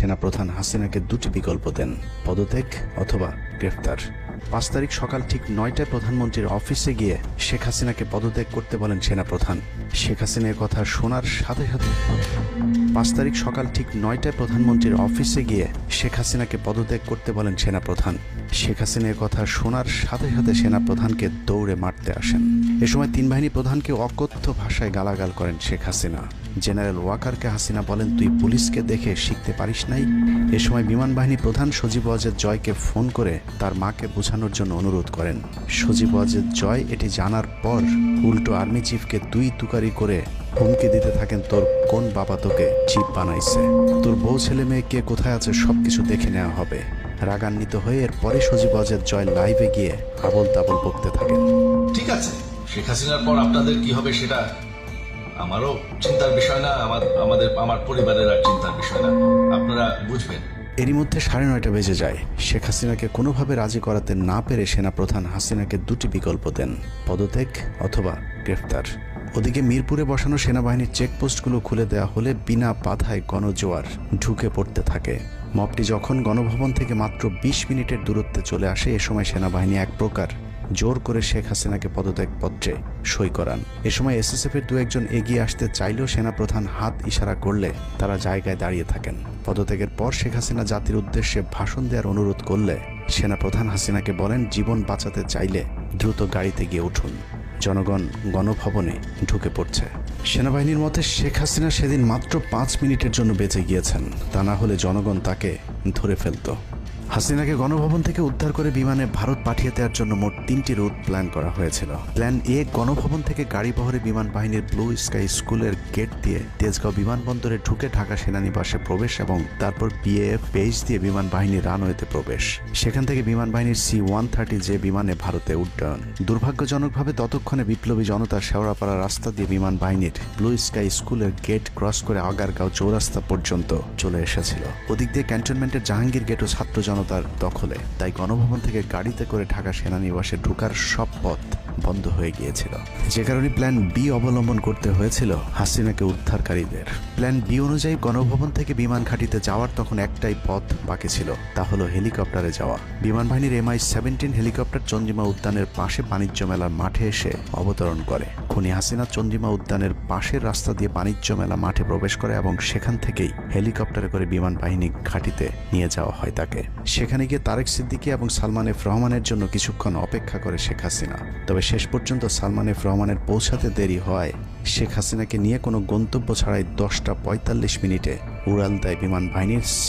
সেনাপ্রধান হাসিনাকে দুটি বিকল্প দেন, পদত্যাগ অথবা গ্রেফতার। 5 তারিখ সকাল ঠিক 9টায় প্রধানমন্ত্রীর অফিসে গিয়ে শেখ হাসিনাকে পদত্যাগ করতে বলেন সেনাপ্রধান। শেখ হাসিনার কথা শোনার সাথে সাথে 5 তারিখ সকাল ঠিক 9টায় প্রধানমন্ত্রীর অফিসে গিয়ে শেখ হাসিনাকে পদত্যাগ করতে বলেন সেনাপ্রধান। শেখ হাসিনার কথা শোনার সাথে সাথে সেনাপ্রধানকে দৌড়ে মারতে আসেন। এ সময় 3 বাহিনী প্রধানকে অকথ্য ভাষায় গালাগাল করেন শেখ হাসিনা। জেনারেল ওয়াকারকে হাসিনা বলেন, তুই পুলিশকে দেখে শিখতে পারিস নাই? এ সময় বিমান বাহিনী প্রধান সজীব ওয়াজেদ জয়কে ফোন করে তার মাকে বোঝানোর জন্য অনুরোধ করেন। সজীব ওয়াজেদ জয় এটি জানার পর উল্টো আর্মি চিফকে তুই তুকারি করে হুমকি দিতে থাকেন, তোর কোন বাবা তোকে চিফ বানাইছে, তোর বউ ছেলে মেয়ে কে কোথায় আছে সবকিছু দেখে নেওয়া হবে। রাগান্বিত হয়ে এরপরে সজীব ওয়াজেদ জয় লাইভে গিয়ে আবল তাবল বকতে থাকেন। ঠিক আছে, শেখ হাসিনার পর আপনাদের কি হবে সেটা আমারও চিন্তার বিষয় না, আমার পরিবারের আর চিন্তার বিষয় না, আপনারা বুঝবেন। এরই মধ্যে 9:30 বেজে যায়। শেখ হাসিনাকে কোনোভাবে রাজি করাতে না পেরে সেনাপ্রধান হাসিনাকে দুটি বিকল্প দেন, পদত্যাগ অথবা গ্রেফতার। ওদিকে মিরপুরে বসানো সেনাবাহিনীর চেকপোস্টগুলো খুলে দেওয়া হলে বিনা বাধায় গণজোয়ার ঢুকে পড়তে থাকে। মবটি যখন গণভবন থেকে মাত্র 20 মিনিটের দূরত্বে চলে আসে, এ সময় সেনাবাহিনী এক প্রকার জোর করে শেখ হাসিনাকে পদত্যাগপত্রে সই করান। এ সময় এসএসএফের 2-1 এগিয়ে আসতে চাইলেও সেনাপ্রধান হাত ইশারা করলে তারা জায়গায় দাঁড়িয়ে থাকেন। পদত্যাগের পর শেখ হাসিনা জাতির উদ্দেশ্যে ভাষণ দেওয়ার অনুরোধ করলে সেনাপ্রধান হাসিনাকে বলেন, জীবন বাঁচাতে চাইলে দ্রুত গাড়িতে গিয়ে উঠুন, জনগণ গণভবনে ঢুকে পড়ছে। সেনাবাহিনীর মতে শেখ হাসিনা সেদিন মাত্র 5 মিনিটের জন্য বেঁচে গিয়েছেন, তা না হলে জনগণ তাকে ধরে ফেলত। হাসিনাকে গণভবন থেকে উদ্ধার করে বিমানে ভারত পাঠিয়ে দেওয়ার জন্য মোট 3টি রুট প্ল্যান করা হয়েছিল। প্ল্যান এ, গণভবন থেকে গাড়ি বহরে বিমান বাহিনীর ব্লু স্কাই স্কুলের গেট দিয়ে তেজগাঁও বিমানবন্দরে ঢুকে ঢাকা সেনানিবাসে প্রবেশ এবং তারপর বিএএফ বেস দিয়ে বিমান বাহিনীর রানওয়েতে প্রবেশ। সেখান থেকে বিমান বাহিনীর C-130 যে বিমানে ভারতে উড্ডয়ন। দুর্ভাগ্যজনকভাবে ততক্ষণে বিপ্লবী জনতা শেওড়াপাড়া রাস্তা দিয়ে বিমান বাহিনীর ব্লু স্কাই স্কুলের গেট ক্রস করে আগারগাঁও চৌরাস্তা পর্যন্ত চলে এসেছিল। ওদিক দিয়ে ক্যান্টনমেন্টের জাহাঙ্গীর গেটও ছাত্র জনতার দখলে, তাই গণভবন থেকে গাড়িতে করে ঢাকা সেনানিবাসে ঢোকার সব পথ বন্ধ হয়ে গিয়েছিল, যে কারণে প্ল্যান বি অবলম্বন করতে হয়েছিল হাসিনাকে উদ্ধারকারীদের। প্ল্যান বি অনুযায়ী গণভবন থেকে বিমান ঘাঁটিতে যাওয়ার তখন একটাই পথ বাকি ছিল, তা হলো হেলিকপ্টারে যাওয়া। বিমান বাহিনীর MI-17 হেলিকপ্টার চন্দ্রিমা উদ্যানের পাশে বাণিজ্য মেলার মাঠে এসে অবতরণ করে। খুনি হাসিনা চন্দ্রিমা উদ্যানের পাশের রাস্তা দিয়ে বাণিজ্য মেলা মাঠে প্রবেশ করে এবং সেখান থেকেই হেলিকপ্টারে করে বিমান বাহিনী ঘাঁটিতে নিয়ে যাওয়া হয় তাকে। সেখানে গিয়ে তারেক সিদ্দিকী এবং সালমান এফ রহমানের জন্য কিছুক্ষণ অপেক্ষা করে শেখ হাসিনা। তবে শেষ পর্যন্ত সালমান এফ রহমানের পৌঁছাতে দেরি হওয়ায় শেখ হাসিনাকে নিয়ে কোনো গন্তব্য ছাড়াই 10টা 45 মিনিটে উড়াল দেয় বিমান বাহিনীর